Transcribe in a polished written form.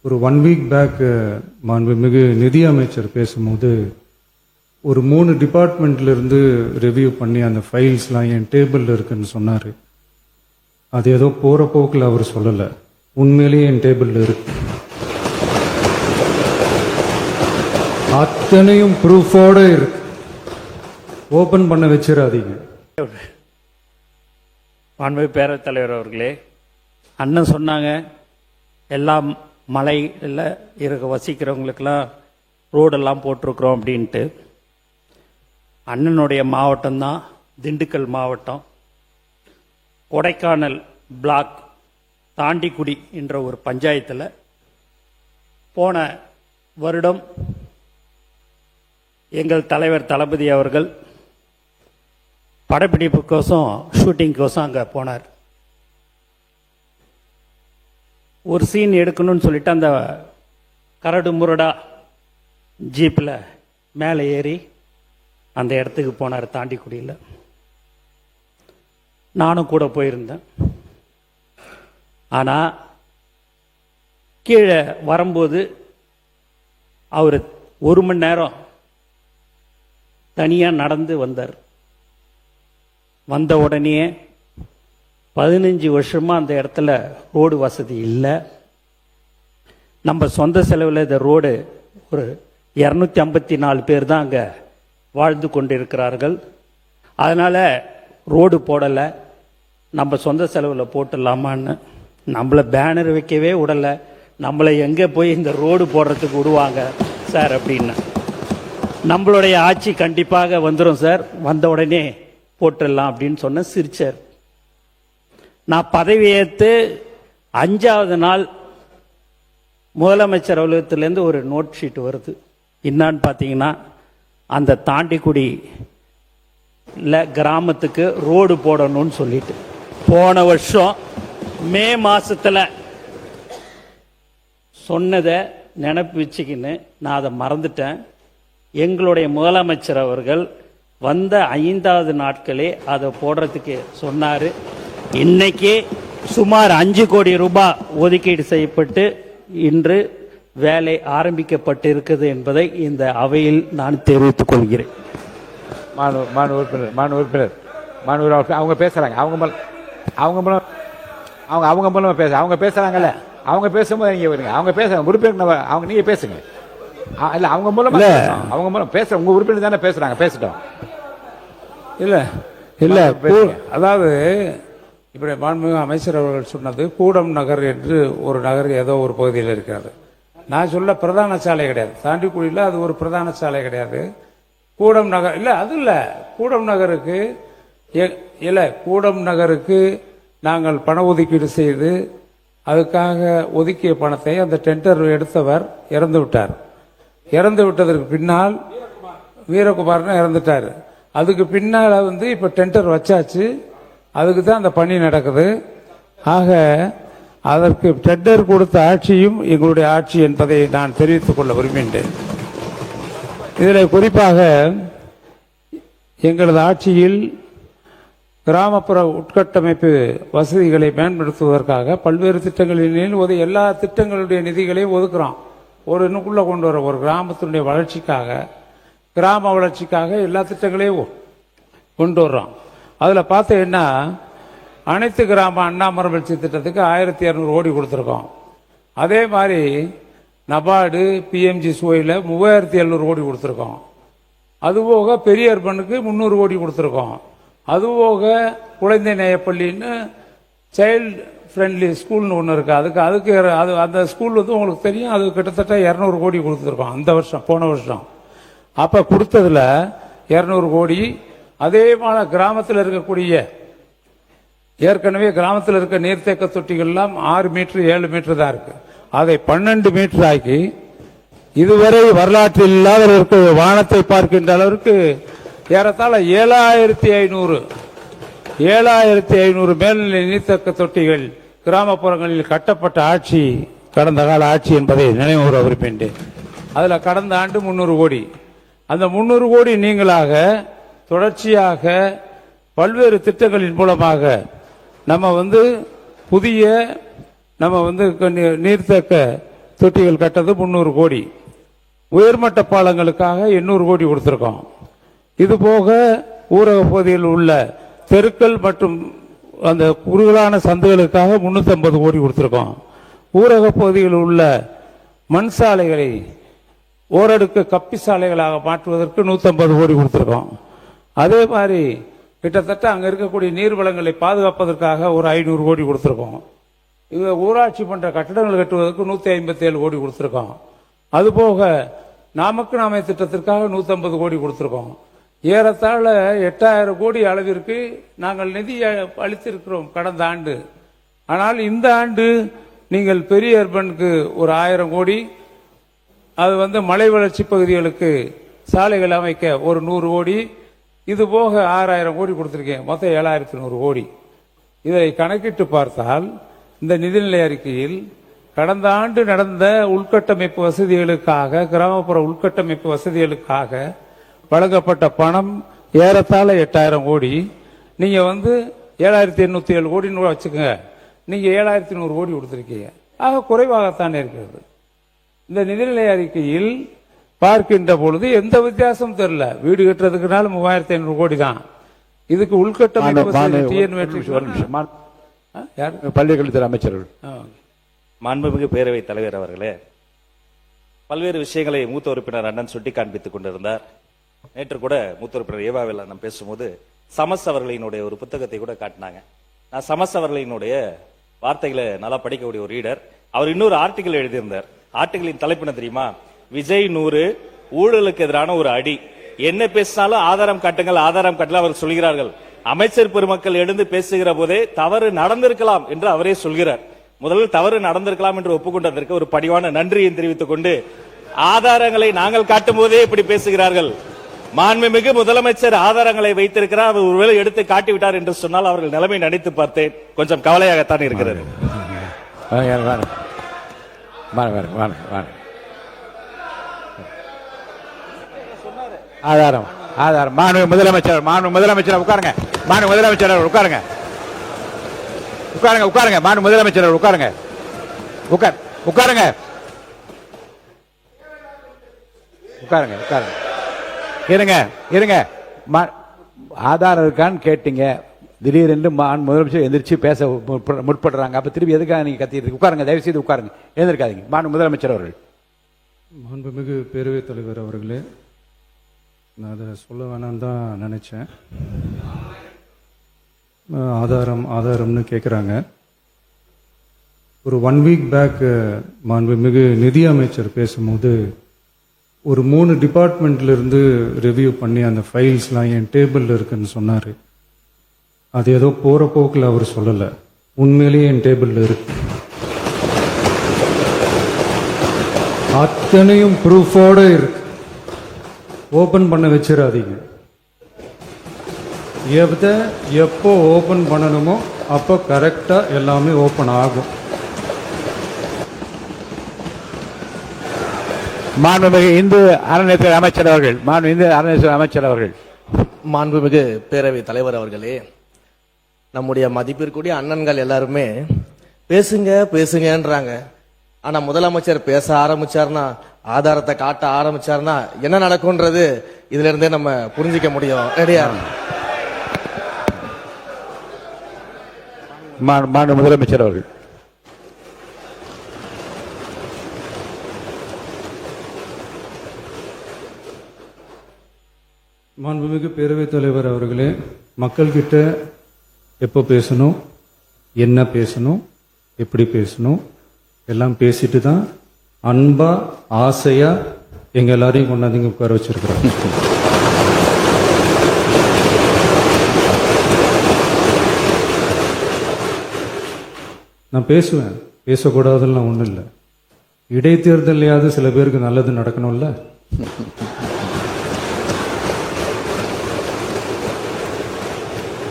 ஒரு 1 week back மாண்புமிகு நிதி அமைச்சர் பேசும்போது ஒரு 3 டிபார்ட்மெண்ட்ல இருந்து ரிவ்யூ பண்ணி அந்த ஃபைல்ஸ்லாம் என் டேபிளில் இருக்குன்னு சொன்னார். அது ஏதோ போகிற போக்கில் அவர் சொல்லலை, உண்மையிலேயே என் டேபிளில் இருக்கு. அத்தனையும் ப்ரூஃபோட இருக்கு. ஓபன் பண்ண வச்சிடாதீங்க. மாண்புமிகு பேரவைத் தலைவர் அவர்களே, அண்ணன் சொன்னாங்க எல்லாம் மலையில் இருக்க வசிக்கிறவங்களுக்கெல்லாம் ரோடெல்லாம் போட்டிருக்கிறோம் அப்படின்ட்டு. அண்ணனுடைய மாவட்டம்தான் திண்டுக்கல் மாவட்டம். கொடைக்கானல் பிளாக் தாண்டிக்குடி என்ற ஒரு பஞ்சாயத்தில் போன வருடம் எங்கள் தலைவர் தளபதி அவர்கள் படப்பிடிப்புக்கோசம் ஷூட்டிங்கோசம் அங்கே போனார். ஒரு சீன் எடுக்கணும்னு சொல்லிட்டு அந்த கரடு முரடா ஜீப்பில் மேலே ஏறி அந்த இடத்துக்கு போனார். தாண்டிக்குடியில் நானும் கூட போயிருந்தேன். ஆனால் கீழே வரும்போது அவர் 1 மணி நேரம் தனியாக நடந்து வந்தார். வந்த உடனே 15 வருஷமாக அந்த இடத்துல ரோடு வசதி இல்லை. நம்ம சொந்த செலவில் இந்த ரோடு ஒரு 254 பேர் தான் அங்கே வாழ்ந்து கொண்டிருக்கிறார்கள். அதனால் ரோடு போடலை, நம்ம சொந்த செலவில் போட்டுடலாமான்னு. நம்மளை பேனர் வைக்கவே விடலை, நம்மளை எங்கே போய் இந்த ரோடு போடுறதுக்கு விடுவாங்க சார் அப்படின்னு. நம்மளுடைய ஆட்சி கண்டிப்பாக வந்துடும் சார், வந்த உடனே போட்டுடலாம் அப்படின்னு சொன்ன சிரிச்சார். நான் பதவியேற்று 5வது நாள் முதலமைச்சர் அலுவலகத்திலேருந்து ஒரு நோட் ஷீட் வருது. என்னான்னு பார்த்தீங்கன்னா, அந்த தாண்டிக்குடி கிராமத்துக்கு ரோடு போடணும்னு சொல்லிட்டு போன வருஷம் மே மாசத்துல சொன்னதை நினைப்பு வச்சுக்கின்னு நான் அதை மறந்துட்டேன். எங்களுடைய முதலமைச்சர் அவர்கள் வந்த 5வது நாட்களே அதை போடுறதுக்கு சொன்னார். இன்னைக்கு சுமார் 5 கோடி ரூபாய் ஒதுக்கீடு செய்யப்பட்டு இன்று வேலை ஆரம்பிக்கப்பட்டிருக்கிறது என்பதை இந்த அவையில் நான் தெரிவித்துக் கொள்கிறேன். உறுப்பினர் அவங்க பேசுறாங்க, அவங்க மூலம் அவங்க பேசுறாங்கல்ல, அவங்க பேசும்போது நீங்க வருங்க, அவங்க பேசுறாங்க உறுப்பினர், அவங்க நீங்க பேசுங்க. இல்ல அவங்க மூலம் பேச உங்க உறுப்பினர் தானே பேசுறாங்க, பேசட்டும். இல்ல இல்ல அதாவது இப்படி மாண்புமிகு அமைச்சர் அவர்கள் சொன்னது கூடம் நகர் என்று ஒரு நகர் ஏதோ ஒரு பகுதியில் இருக்கிறது. நான் சொல்ல பிரதான சாலை கிடையாது, தாண்டிக்குடியில் அது ஒரு பிரதான சாலை கிடையாது. கூடம் நகர் இல்லை, அது இல்லை. கூடம் நகருக்கு கூடம் நகருக்கு நாங்கள் பண ஒதுக்கீடு செய்து அதுக்காக ஒதுக்கிய பணத்தை அந்த டெண்டர் எடுத்தவர் இறந்து விட்டார். இறந்து விட்டதற்கு பின்னால் வீரகுமார்னு இறந்துட்டார். அதுக்கு பின்னால் இப்போ டெண்டர் வச்சாச்சு, அதுக்கு தான் அந்த பணி நடக்குது. ஆக அதற்கு டெண்டர் கொடுத்த ஆட்சியும் எங்களுடைய ஆட்சி என்பதை நான் தெரிவித்துக் கொள்ள விரும்புகின்றேன். இதில் குறிப்பாக எங்களது ஆட்சியில் கிராமப்புற உட்கட்டமைப்பு வசதிகளை மேம்படுத்துவதற்காக பல்வேறு திட்டங்களின் எல்லா திட்டங்களுடைய நிதிகளையும் ஒதுக்குறோம். ஒரு இன்னுக்குள்ள கொண்டு வர ஒரு கிராமத்தினுடைய வளர்ச்சிக்காக, கிராம வளர்ச்சிக்காக எல்லா திட்டங்களையும் கொண்டு வர்றோம். அதில் பார்த்தீங்கன்னா அனைத்து கிராம அண்ணா மறுமலர்ச்சி திட்டத்துக்கு 1200 கோடி கொடுத்துருக்கோம். அதே மாதிரி நபார்டு பிஎம்ஜி சுவையில் 3700 கோடி கொடுத்துருக்கோம். அதுபோக பெரிய அர்பனுக்கு 300 கோடி கொடுத்துருக்கோம். அதுபோக குழந்தை நேயப்பள்ளின்னு சைல்டு ஃப்ரெண்ட்லி ஸ்கூல்னு ஒன்று இருக்குது, அதுக்கு அந்த ஸ்கூல் உங்களுக்கு தெரியும், அது கிட்டத்தட்ட 200 கோடி கொடுத்துருக்கோம் அந்த வருஷம், போன வருஷம். அப்போ கொடுத்ததில் 200 கோடி. அதே மாதிரி கிராமத்தில் இருக்கக்கூடிய ஏற்கனவே கிராமத்தில் இருக்க நீர்த்தேக்க தொட்டிகள்லாம் 6 மீட்டர் 7 மீட்டர் தான் இருக்கு, அதை 12 மீட்டர் ஆக்கி இதுவரை வரலாற்றில் இல்லாத இருக்க வானத்தை பார்க்கின்ற அளவிற்கு ஏறத்தாழ 7500 மேல்நிலை நீர்த்தேக்க தொட்டிகள் கிராமப்புறங்களில் கட்டப்பட்ட ஆட்சி கடந்த கால ஆட்சி என்பதை நினைவுற விரும்புகின்றேன். அதில் கடந்த ஆண்டு 300 கோடி. அந்த 300 கோடி நீங்களாக தொடர்ச்சியாக பல்வேறு திட்டங்களின் மூலமாக நம்ம புதிய நம்ம நீர்த்தேக்க தொட்டிகள் கட்டது 300 கோடி, உயர்மட்ட பாலங்களுக்காக 800 கோடி கொடுத்துருக்கோம். இது போக ஊரக பகுதியில் உள்ள தெருக்கள் மற்றும் அந்த குறுகலான சந்துகளுக்காக 350 கோடி கொடுத்துருக்கோம். ஊரக பகுதியில் உள்ள மண் சாலைகளை ஓரடுக்கு கப்பி சாலைகளாக மாற்றுவதற்கு 150 கோடி கொடுத்துருக்கோம். அதே மாதிரி கிட்டத்தட்ட அங்கே இருக்கக்கூடிய நீர்வளங்களை பாதுகாப்பதற்காக ஒரு 500 கோடி கொடுத்துருக்கோம். இது ஊராட்சி மன்ற கட்டடங்கள் கட்டுவதற்கு 157 கோடி கொடுத்துருக்கோம். அதுபோக நமக்கு நாமே திட்டத்திற்காக 150 கோடி கொடுத்துருக்கோம். ஏறத்தாழ 8000 கோடி அளவிற்கு நாங்கள் நிதி அளித்திருக்கிறோம் கடந்த ஆண்டு. ஆனால் இந்த ஆண்டு நீங்கள் பெரிய அர்பனுக்கு ஒரு 1000 கோடி, அது மலை வளர்ச்சி பகுதிகளுக்கு சாலைகள் அமைக்க ஒரு 100 கோடி, இது போக 6000 கோடி கொடுத்திருக்கேன். மொத்தம் 7100 கோடி. இதை கணக்கிட்டு பார்த்தால் இந்த நிதிநிலை அறிக்கையில் கடந்த ஆண்டு நடந்த உள்கட்டமைப்பு வசதிகளுக்காக, கிராமப்புற உள்கட்டமைப்பு வசதிகளுக்காக வழங்கப்பட்ட பணம் ஏறத்தாழ 8000 கோடி. நீங்க 7807 கோடின்னு வச்சுக்கோங்க, நீங்க 7100 கோடி கொடுத்திருக்கீங்க. ஆக குறைவாகத்தான் இருக்கிறது. இந்த நிதிநிலை அறிக்கையில் பார்க்கின்ற பொழுது எந்த வித்தியாசமும் தெரியல. வீடு கட்டுறதுக்குனால 3500 கோடி தான். இதுக்கு உள்கட்டமைப்பு பள்ளிக்கல்வித்துறை அமைச்சர்கள். மாண்புமிகு பேரவைத் தலைவர் அவர்களே, பல்வேறு விஷயங்களை மூத்த உறுப்பினர் அண்ணன் சுட்டி காண்பித்துக் கொண்டிருந்தார். நேற்று கூட மூத்த உறுப்பினர் ஏவாவில் அண்ணன் பேசும்போது சமஸ் அவர்களினுடைய ஒரு புத்தகத்தை கூட காட்டினாங்க. நான் சமஸ் அவர்களினுடைய வார்த்தைகளை நல்லா படிக்கக்கூடிய ஒரு ரீடர். அவர் இன்னொரு ஆர்டிகிள் எழுதியிருந்தார். ஆர்டிகிளின் தலைப்பு என்ன தெரியுமா? விஜய் 100 ஊழலுக்கு எதிரான ஒரு அடி. என்ன பேசினாலும் ஆதாரம் காட்டுங்கள், ஆதாரம் காட்டல அவர் சொல்கிறார்கள். அமைச்சர் பெருமக்கள் எழுந்து பேசுகிற போதே தவறு நடந்திருக்கலாம் என்று அவரே சொல்கிறார். முதலில் தவறு நடந்திருக்கலாம் என்று ஒப்புக்கொண்டதற்கு ஒரு பணிவான நன்றியை தெரிவித்துக் கொண்டு, ஆதாரங்களை நாங்கள் காட்டும் போதே இப்படி பேசுகிறார்கள். மாண்புமிகு முதலமைச்சர் ஆதாரங்களை வைத்திருக்கிறார், அவர் ஒருவேளை எடுத்து காட்டிவிட்டார் என்று சொன்னால் அவர்கள் நிலைமை நினைத்து பார்த்தேன். கொஞ்சம் கவலையாகத்தான் இருக்கிறது. ஆதாரம் ஆதாரம் மாண்பு முதலமைச்சர் உட்காருங்க. மாண்பு முதலமைச்சர் உட்காருங்க. உட்காருங்க. மாண்பு முதலமைச்சர் உட்காருங்க. உட்காருங்க. இருங்க. ஆதாரம் இருக்கான்னு கேட்டீங்க. திடீரென்று முதலமைச்சர் எந்திரிச்சு பேச முற்படுறாங்க. அப்ப திருப்பி எதுக்காக நீங்க கத்திட்டு? உட்காருங்க, தயவு செய்து உட்காருங்க, எழுந்திருக்காதீங்க. மாண்பு முதலமைச்சர் அவர்கள். மாண்புமிகு பேரவைத் தலைவர் அவர்களே, நான் அதை சொல்ல வேணான்னு தான் நினைச்சேன். ஆதாரம்னு கேட்குறாங்க. ஒரு 1 வீக் பேக் மாண்புமிகு நிதி அமைச்சர் பேசும்போது ஒரு 3 டிபார்ட்மெண்ட்ல இருந்து ரிவ்யூ பண்ணி அந்த ஃபைல்ஸ்லாம் என் டேபிள்ல இருக்குன்னு சொன்னாரு. அது ஏதோ போற போக்கில் அவர் சொல்லல, உண்மையிலேயே என் டேபிள்ல இருக்கு. அத்தனையும் ப்ரூஃபோட இருக்கு. ஓபன் பண்ண வச்சிடாதீங்க. எப்போ ஓபன் பண்ணணுமோ அப்போ கரெக்டா எல்லாமே ஓபன் ஆகும். மாண்புமிகு இந்து அறநிலையத்துறை அமைச்சர் அவர்கள். மாண்புமிகு பேரவை தலைவர் அவர்களே, நம்முடைய மதிப்பிற்குரிய அண்ணன்கள் எல்லாருமே பேசுங்கன்றாங்க. ஆனா முதலமைச்சர் பேச ஆரம்பிச்சார்னா, ஆதாரத்தை காட்ட ஆரம்பிச்சார்னா என்ன நடக்கும்ன்றது இதுல இருந்தே நம்ம புரிஞ்சிக்க முடியும். ரெடியா? மாண்பு முதலமைச்சர் அவர்கள். மாண்புமிகு பேரவைத் தலைவர் அவர்களே, மக்கள்கிட்ட எப்போ பேசணும், என்ன பேசணும், எப்படி பேசணும் எல்லாம் பேசிட்டு தான் அன்பா ஆசையா எங்க எல்லாரையும் கொண்டாந்து உட்கார வச்சிருக்கிறோம். நான் பேசுவேன், பேசக்கூடாதுன்னு ஒன்றும் இல்லை. இடைத்தேர்தலையாவது சில பேருக்கு நல்லது நடக்கணும்ல.